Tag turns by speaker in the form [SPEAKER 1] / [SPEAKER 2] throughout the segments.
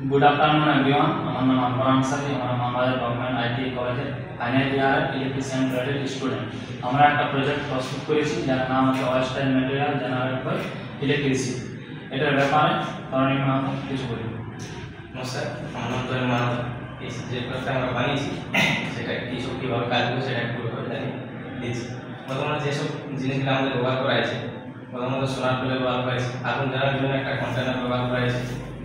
[SPEAKER 1] Good afternoon everyone আমার নাম আকবর আনসারী আমরা আমাদের গভর্নমেন্ট আইটি কলেজের ফাইনাল ইয়ার ইলেকট্রিশিয়ান গ্রেডের স্টুডেন্ট আমরা একটা প্রজেক্ট প্রস্তুত করেছি যার নাম হচ্ছে western material generate by electricity এটার ব্যাপারে তরণী মাহাতো কিছু বলবেন।
[SPEAKER 2] নমস্কার, আমার নাম তরণী মাহাতো। এই যে প্রজেক্টটা আমরা বানিয়েছি সেটা এইসব কীভাবে কাজ করবে সেটা একটু জানিয়ে দিচ্ছি। বর্তমানে যেসব জিনিসগুলো আমাদের ব্যবহার করা হয়েছে, প্রথমত সোলার প্যানেল ব্যবহার করা হয়েছে, আগুন জ্বালানোর জন্য একটা কন্টেনার ব্যবহার করা হয়েছে,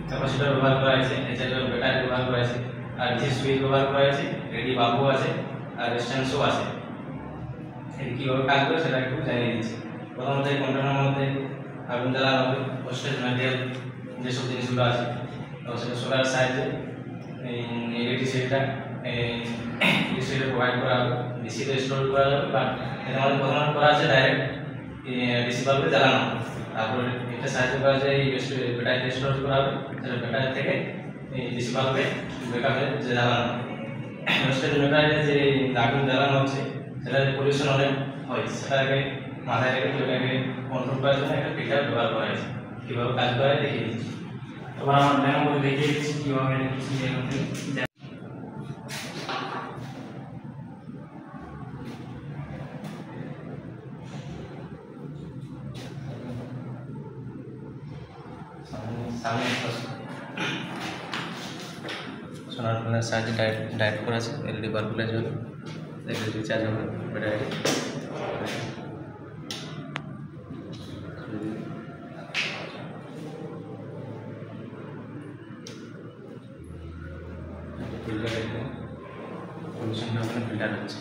[SPEAKER 2] ক্যাপাসিটর ব্যবহার করা হয়েছে, এছাড়াও ব্যাটারি ব্যবহার করা হয়েছে, আর ডিসি সুইচ ব্যবহার করা হয়েছে, রেডি বাল্বও আছে আর রেজিস্ট্যান্সও আছে। এটি কীভাবে কাজ করে সেটা একটু জানিয়ে দিচ্ছি। প্রথমত এই কন্টেনারের মধ্যে আগুন জ্বালানো হবে, ওয়েস্টার্ন ম্যাটেরিয়াল যেসব জিনিসগুলো আছে তো সেটা সোলার সাহায্যে ইলেকট্রিসিটিটা প্রোভাইড করা হবে, ডিসিতে স্টোর করা যাবে বা এটা আমাদের প্রথমে করা আছে ডাইরেক্ট ডিসি বাল্বে জ্বালানো হবে। তারপরে এটা সাহায্য করা যায় এই ব্যাটারিতে স্টোর করা হবে, সেটা ব্যাটারি থেকে এই ডিসি বাল্বে ব্যাকআপে জ্বালানো হবে। ওয়েস্টার্ন ব্যাটারিতে যে আগুন জ্বালানো হচ্ছে সেটা পলিউশন অনেক হয়, সেটাকে মাথায় রেখে এটাকে কন্ট্রোল করার জন্য একটা ফিল্টার ব্যবহার করা হয়েছে। কীভাবে কাজ করে দেখিয়ে দিচ্ছি।
[SPEAKER 1] এবার আমার ডেমো করে দেখিয়ে দিচ্ছি কীভাবে ইলেকট্রিসিটি
[SPEAKER 2] সোলার প্যানেলের সাহায্যে ডাইরেক্ট করা আছে এলইডি বাল্বগুলোর জন্য রিচার্জ হবে ব্যাটারি। ফিল্টার ফিল্টার হচ্ছে